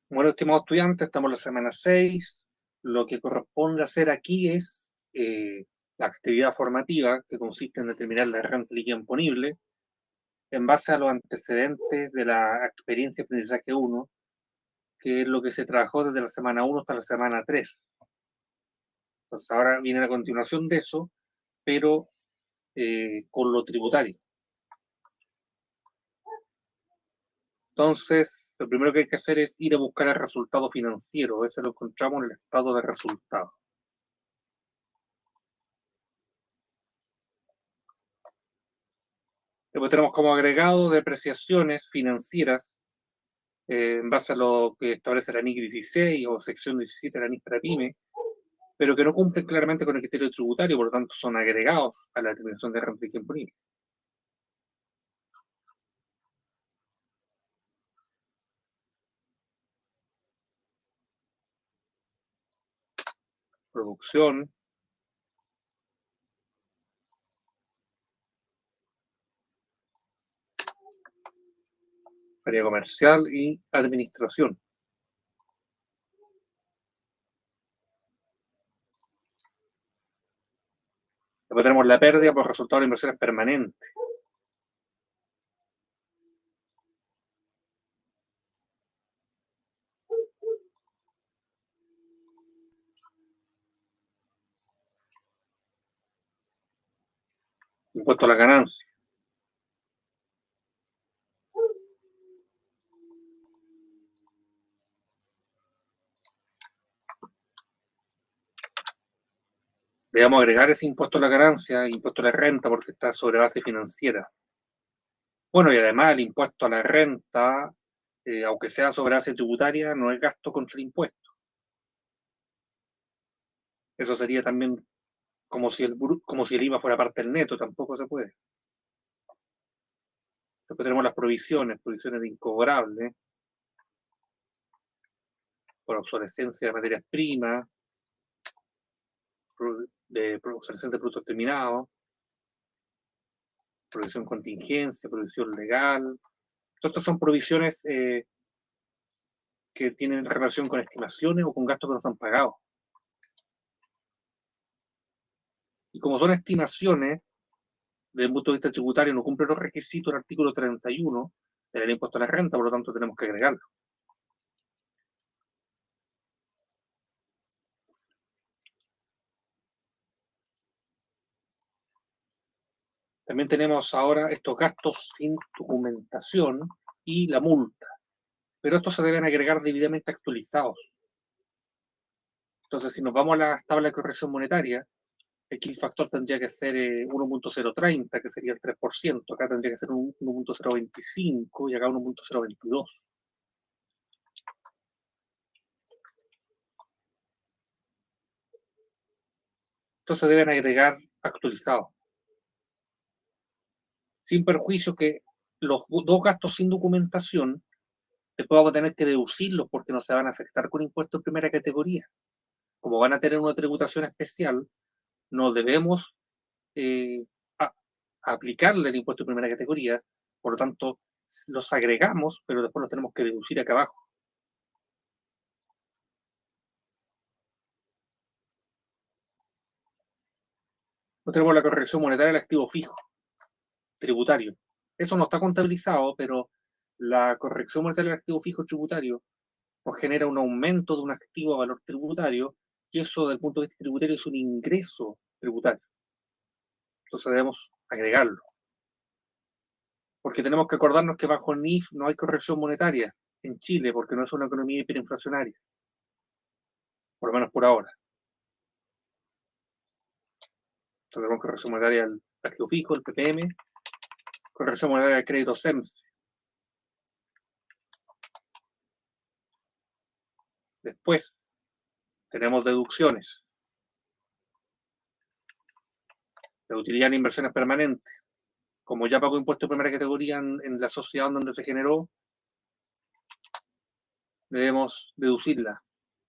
Bueno, estimados estudiantes, estamos en la semana 6. Lo que corresponde hacer aquí es la actividad formativa, que consiste en determinar la renta líquida imponible en base a los antecedentes de la experiencia de aprendizaje 1, que es lo que se trabajó desde la semana 1 hasta la semana 3. Entonces ahora viene la continuación de eso, pero con lo tributario. Entonces, lo primero que hay que hacer es ir a buscar el resultado financiero. Eso lo encontramos en el estado de resultados. Después tenemos como agregado depreciaciones financieras en base a lo que establece la NIC 16 o sección 17 de la NIC para PYME, pero que no cumplen claramente con el criterio tributario, por lo tanto son agregados a la determinación de renta líquida imponible. Producción, área comercial y administración. Después tenemos la pérdida por resultado de inversiones permanentes. Impuesto a la ganancia. Debemos agregar ese impuesto a la ganancia, impuesto a la renta, porque está sobre base financiera. Bueno, y además el impuesto a la renta, aunque sea sobre base tributaria, no es gasto contra el impuesto. Eso sería también como si el IVA fuera parte del neto, tampoco se puede. Después tenemos las provisiones de incobrables, por obsolescencia de materias primas, de obsolescencia de productos terminados, provisión contingencia, provisión legal. Todas estas son provisiones que tienen relación con estimaciones o con gastos que no están pagados. Y como son estimaciones, desde el punto de vista tributario no cumple los requisitos del artículo 31 del impuesto a la renta, por lo tanto tenemos que agregarlo. También tenemos ahora estos gastos sin documentación y la multa, pero estos se deben agregar debidamente actualizados. Entonces, si nos vamos a la tabla de corrección monetaria, aquí el factor tendría que ser 1.030, que sería el 3%, acá tendría que ser 1.025 y acá 1.022. Entonces deben agregar actualizados, sin perjuicio que los dos gastos sin documentación después vamos a tener que deducirlos porque no se van a afectar con impuestos de primera categoría. Como van a tener una tributación especial, no debemos eh, a, aplicarle el impuesto de primera categoría, por lo tanto los agregamos, pero después los tenemos que deducir acá abajo. No tenemos la corrección monetaria del activo fijo, tributario. Eso no está contabilizado, pero la corrección monetaria del activo fijo tributario nos genera un aumento de un activo a valor tributario, y eso desde el punto de vista tributario es un ingreso tributario. Entonces debemos agregarlo. Porque tenemos que acordarnos que bajo el NIF no hay corrección monetaria en Chile, porque no es una economía hiperinflacionaria, por lo menos por ahora. Entonces tenemos corrección monetaria del activo fijo, el PPM, corrección monetaria del crédito SEMS. Después tenemos deducciones de utilidad en inversiones permanentes. Como ya pagó impuesto de primera categoría en la sociedad donde se generó, debemos deducirla.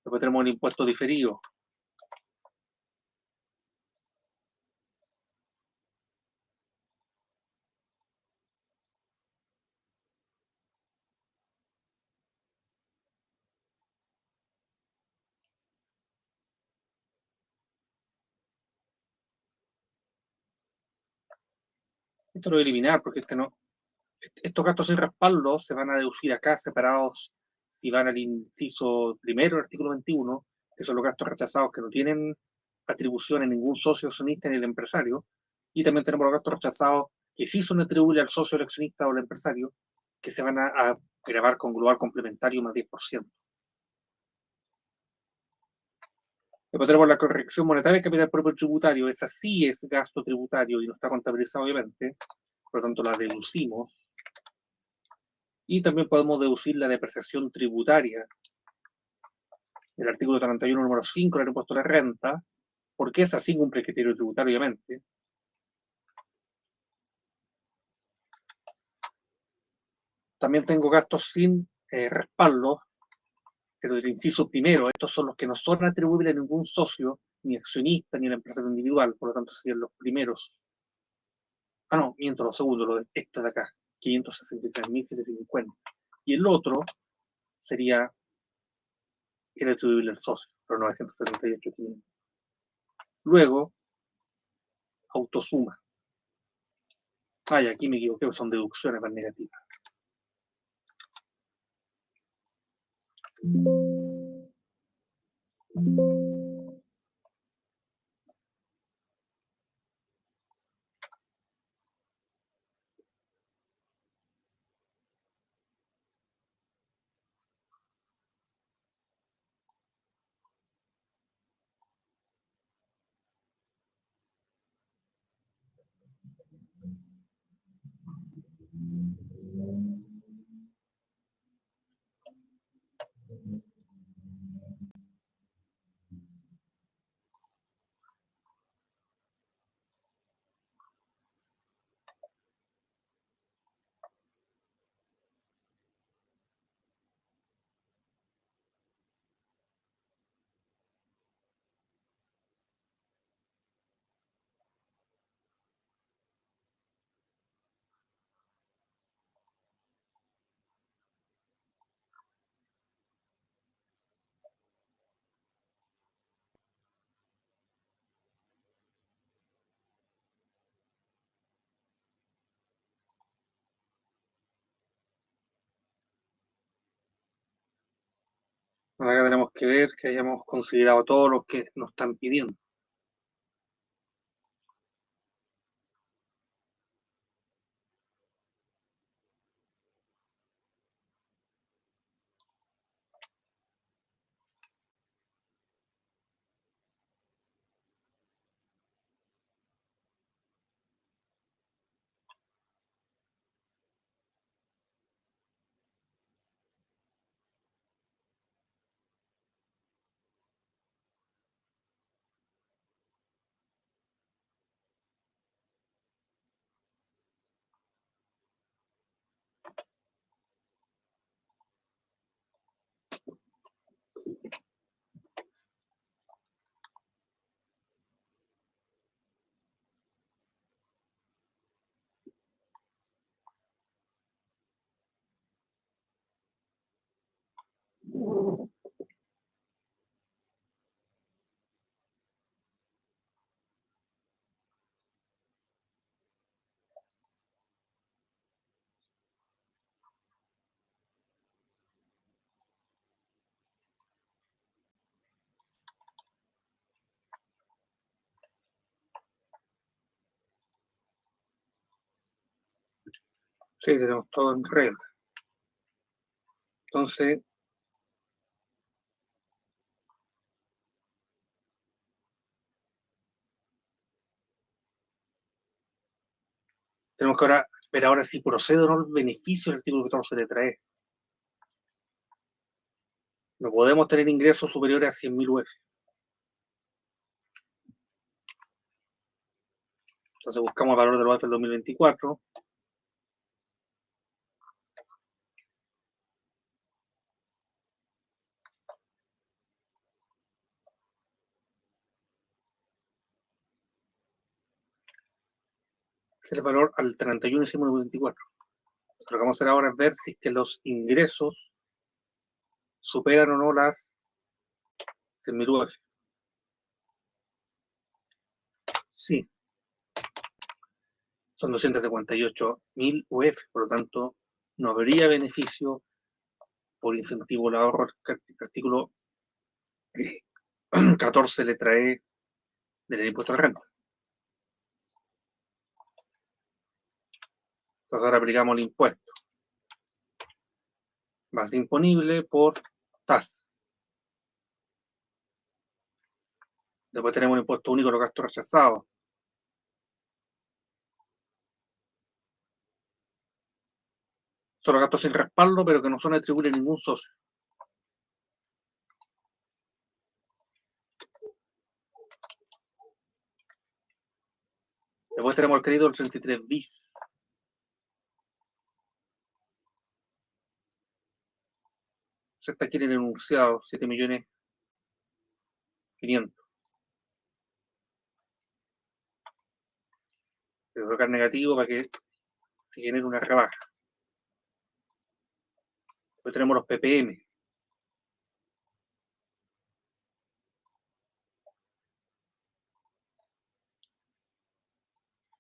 Después tenemos el impuesto diferido. Esto lo voy a eliminar porque estos gastos sin respaldo se van a deducir acá separados si van al inciso primero del artículo 21, que son los gastos rechazados que no tienen atribución en ningún socio accionista ni el empresario, y también tenemos los gastos rechazados que sí son atribuibles al socio, el accionista o el empresario, que se van a grabar con global complementario más 10%. Después tenemos la corrección monetaria de capital propio tributario. Esa sí es gasto tributario y no está contabilizado, obviamente. Por lo tanto, la deducimos. Y también podemos deducir la depreciación tributaria del artículo 31, número 5 del impuesto de renta, porque esa sí cumple el criterio tributario, obviamente. También tengo gastos sin respaldo, pero del inciso primero. Estos son los que no son atribuibles a ningún socio, ni accionista, ni a la empresa individual. Por lo tanto, serían los primeros. Ah, no, miento, los segundos, este de acá, 563.750. Y el otro sería el atribuible al socio, los 978.500. Luego, autosuma. Ay, aquí me equivoqué, son deducciones más negativas. Ahora tenemos que ver que hayamos considerado todo lo que nos están pidiendo. Sí, tenemos todo en regla. Entonces, tenemos que ahora ver ahora si procede o no el beneficio del artículo 14 de trae. No podemos tener ingresos superiores a 100.000 UF. Entonces buscamos el valor de los UF del 2024. Es el valor al 31 de diciembre de 2024. Lo que vamos a hacer ahora es ver si es que los ingresos superan o no las 100.000 UF. Sí. son 258.000 UF, por lo tanto, no habría beneficio por incentivo al ahorro que el artículo 14 letra E del impuesto de renta. Entonces ahora aplicamos el impuesto. Base imponible por tasa. Después tenemos un impuesto único a los gastos rechazados. Son los gastos sin respaldo, pero que no son atribuibles a ningún socio. Después tenemos el crédito del 33 bis. Se está aquí en el enunciado, 7.500.000. Se colocar negativo para que se genere una rebaja. Después tenemos los PPM.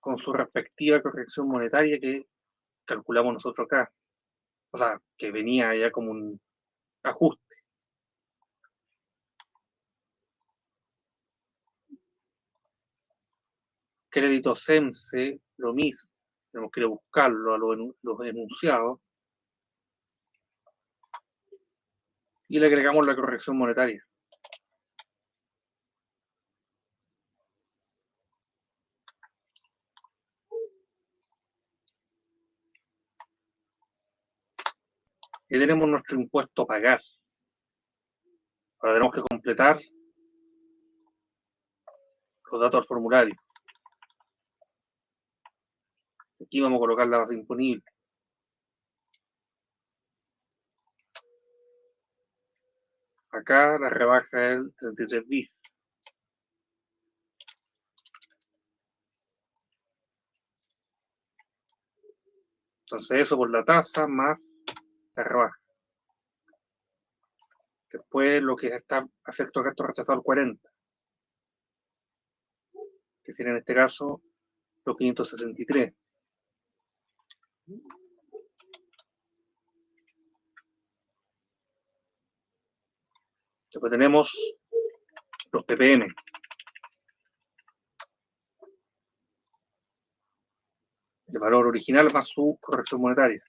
Con su respectiva corrección monetaria que calculamos nosotros acá. O sea, que venía ya como un ajuste. Crédito SEMSE, lo mismo. Tenemos que ir a buscarlo a los enunciados. Y le agregamos la corrección monetaria. Y tenemos nuestro impuesto a pagar. Ahora tenemos que completar los datos del formulario. Aquí vamos a colocar la base imponible. Acá la rebaja es el 33 bis. Entonces eso por la tasa más la rebaja. Después lo que está a efecto de gasto rechazado el 40. Que sería en este caso los 563. Después tenemos los PPM. El valor original más su corrección monetaria.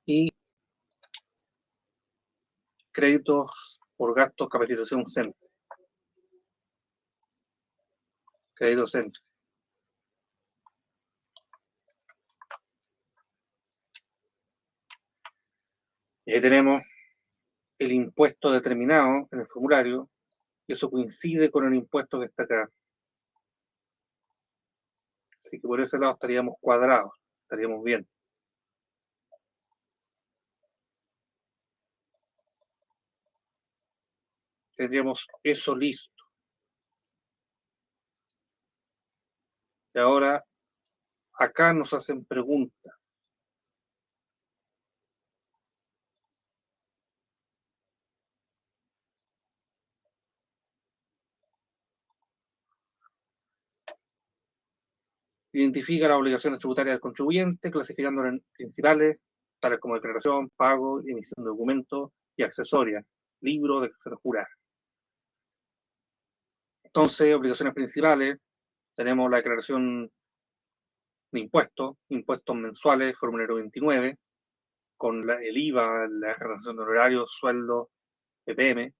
Y créditos por gastos capacitación SEMSE. Crédito SEMSE. Y ahí tenemos el impuesto determinado en el formulario, y eso coincide con el impuesto que está acá. Así que por ese lado estaríamos cuadrados, estaríamos bien. Tendríamos eso listo. Y ahora, acá nos hacen preguntas. Identifica las obligaciones tributarias del contribuyente, clasificándolas en principales, tales como declaración, pago, emisión de documentos y accesorias, libro, declaraciones juradas. Entonces, obligaciones principales, tenemos la declaración de impuestos mensuales, formulario 29, con el IVA, la relación de honorarios, sueldo, PPM.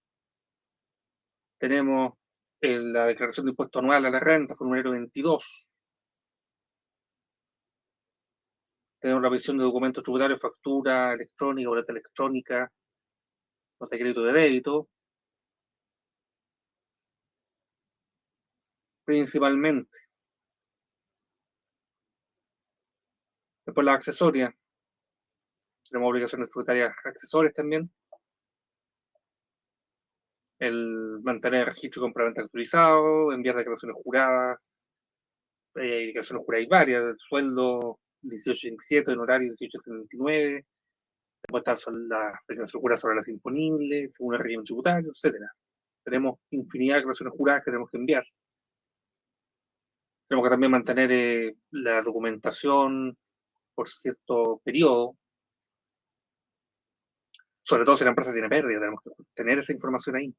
Tenemos la declaración de impuesto anual a la renta, formulario 22. Tenemos la visión de documentos tributarios, factura electrónica, boleta electrónica, nota de crédito de débito. Principalmente. Después las accesorias. Tenemos obligaciones tributarias accesorias también. El mantener el registro de compraventa actualizado, enviar declaraciones juradas. Declaraciones juradas y varias. El sueldo 18.27, el horario 18.79. Después están las declaraciones juradas sobre las imponibles, según el régimen tributario, etc. Tenemos infinidad de declaraciones juradas que tenemos que enviar. Tenemos que también mantener la documentación por cierto periodo, sobre todo si la empresa tiene pérdida, tenemos que tener esa información ahí.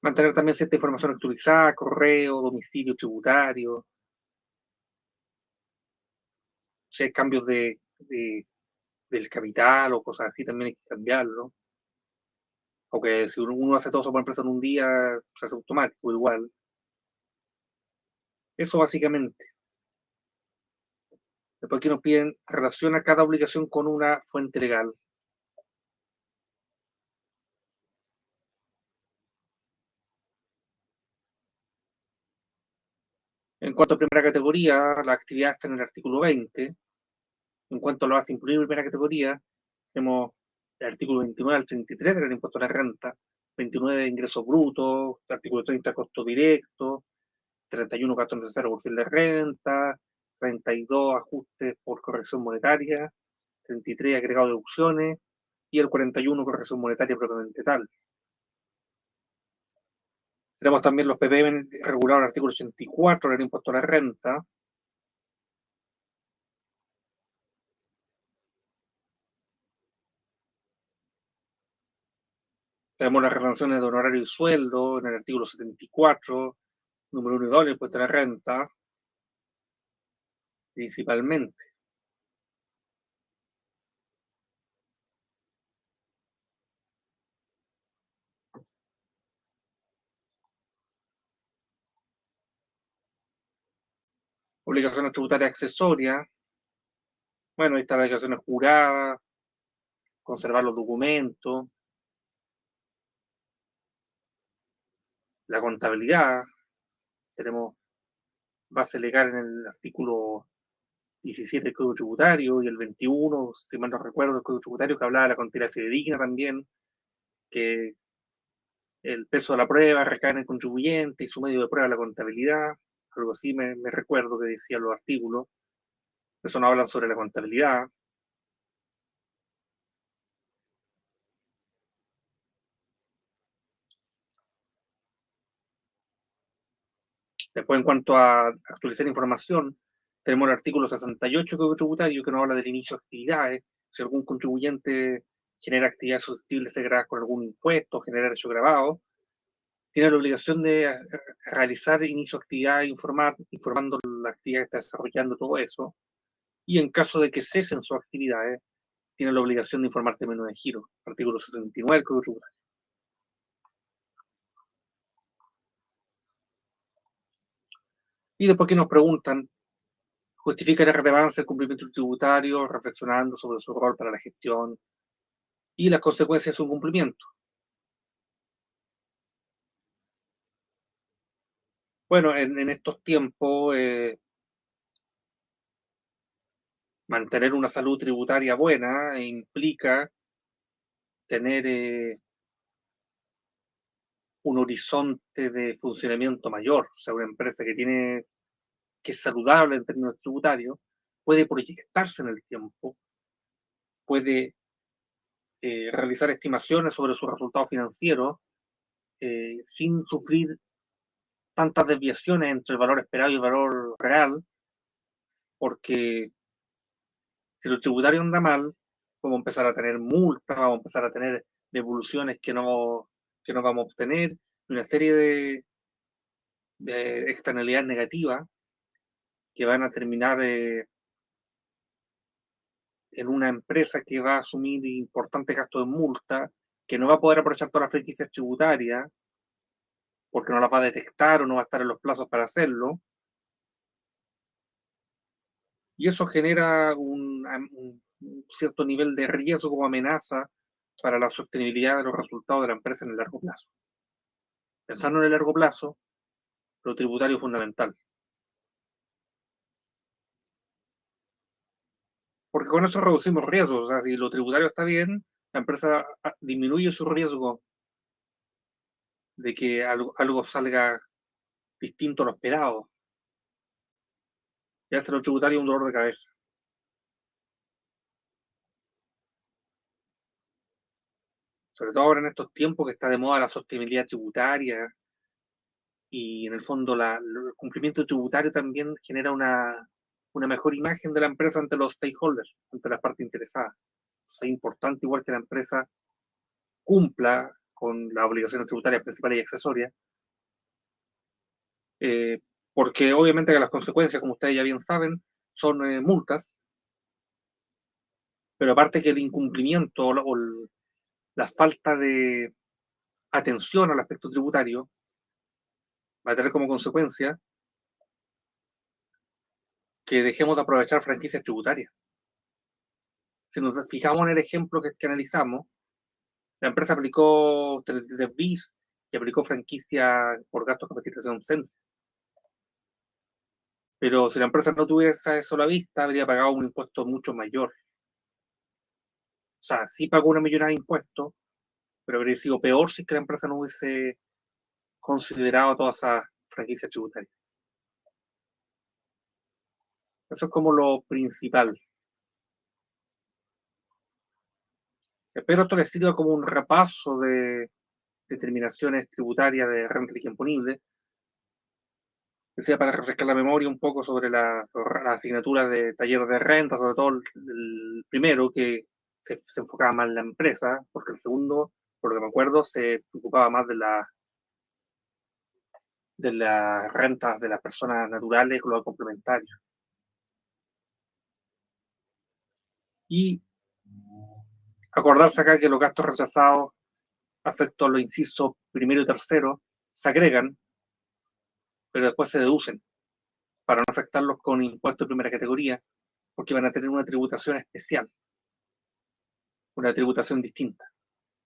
Mantener también cierta información actualizada, correo, domicilio tributario, si hay cambios del capital o cosas así, también hay que cambiarlo. Aunque si uno hace todo eso por empresa en un día, se hace automático igual. Eso básicamente. Después aquí nos piden relaciona cada obligación con una fuente legal. En cuanto a primera categoría, la actividad está en el artículo 20. En cuanto a la base imponible de primera categoría, tenemos el artículo 29 al 33 del impuesto a la renta, 29 de ingresos brutos, artículo 30 costo directo, 31 gasto necesario por fin de renta, 32 ajustes por corrección monetaria, 33 agregado de deducciones y el 41 corrección monetaria propiamente tal. Tenemos también los PPM regulados en el artículo 84 del impuesto a la renta. Tenemos las relaciones de honorario y sueldo en el artículo 74, número 1 y 2 del impuesto a la renta, principalmente. Obligaciones tributarias accesorias. Bueno, ahí están las obligaciones juradas, conservar los documentos, la contabilidad. Tenemos base legal en el artículo 17 del Código Tributario y el 21, si mal no recuerdo, del Código Tributario, que hablaba de la contabilidad fidedigna también, que el peso de la prueba recae en el contribuyente y su medio de prueba la contabilidad. Algo así me recuerdo que decían los artículos. Eso no hablan sobre la contabilidad. Después, en cuanto a actualizar información, tenemos el artículo 68 del Código Tributario que nos habla del inicio de actividades. Si algún contribuyente genera actividades susceptibles de ser grabadas con algún impuesto, generar hecho grabado, tiene la obligación de realizar inicio de actividad, informando la actividad que está desarrollando, todo eso. Y en caso de que cesen sus actividades, tiene la obligación de informar términos de giro. Artículo 69 del Código Tributario. Y después que nos preguntan, justifica la relevancia del cumplimiento tributario, reflexionando sobre su rol para la gestión y las consecuencias de su cumplimiento. Bueno, en estos tiempos, mantener una salud tributaria buena implica tener un horizonte de funcionamiento mayor, o sea, una empresa que es saludable en términos tributarios, puede proyectarse en el tiempo, puede realizar estimaciones sobre sus resultados financieros sin sufrir tantas desviaciones entre el valor esperado y el valor real, porque si el tributario anda mal, vamos a empezar a tener multas, vamos a empezar a tener devoluciones que no vamos a obtener, una serie de externalidades negativas que van a terminar en una empresa que va a asumir importantes gastos de multa, que no va a poder aprovechar todas las franquicias tributarias, porque no las va a detectar o no va a estar en los plazos para hacerlo, y eso genera un cierto nivel de riesgo o amenaza para la sostenibilidad de los resultados de la empresa en el largo plazo. Pensando en el largo plazo, lo tributario es fundamental, porque con eso reducimos riesgos, o sea, si lo tributario está bien, la empresa disminuye su riesgo de que algo salga distinto a lo esperado. Ya hace lo tributario un dolor de cabeza. sobre todo ahora en estos tiempos que está de moda la sostenibilidad tributaria y en el fondo el cumplimiento tributario también genera una mejor imagen de la empresa ante los stakeholders, ante las partes interesadas. Es importante igual que la empresa cumpla con las obligaciones tributarias principales y accesorias, porque obviamente que las consecuencias, como ustedes ya bien saben, son multas, pero aparte que el incumplimiento o la falta de atención al aspecto tributario va a tener como consecuencia que dejemos de aprovechar franquicias tributarias. Si nos fijamos en el ejemplo que analizamos, la empresa aplicó 33 bis y aplicó franquicia por gastos de capacitación docente. Pero si la empresa no tuviese eso a la vista, habría pagado un impuesto mucho mayor. O sea, sí pagó una millonada de impuestos, pero habría sido peor si es que la empresa no hubiese considerado todas esas franquicias tributarias. Eso es como lo principal. Espero esto les sirva como un repaso de determinaciones tributarias de renta líquida imponible, que sea para refrescar la memoria un poco sobre la asignatura de taller de renta, sobre todo el primero, que se enfocaba más en la empresa, porque el segundo, por lo que me acuerdo, se preocupaba más de las rentas de las personas naturales con lo complementario. Y acordarse acá que los gastos rechazados, afecto a los incisos primero y tercero, se agregan, pero después se deducen, para no afectarlos con impuestos de primera categoría, porque van a tener una tributación especial, una tributación distinta.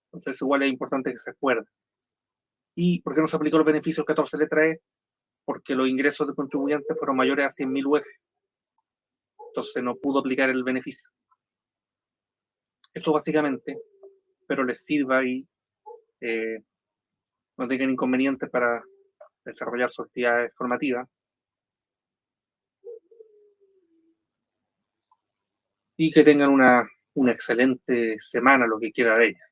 Entonces, igual es importante que se acuerde. ¿Y por qué no se aplicó los beneficios 14 letra E? Porque los ingresos de contribuyentes fueron mayores a 100.000 UF. Entonces no pudo aplicar el beneficio. Esto básicamente, pero les sirva y no tengan inconvenientes para desarrollar sus actividades formativas. Y que tengan una excelente semana, lo que quiera de ella.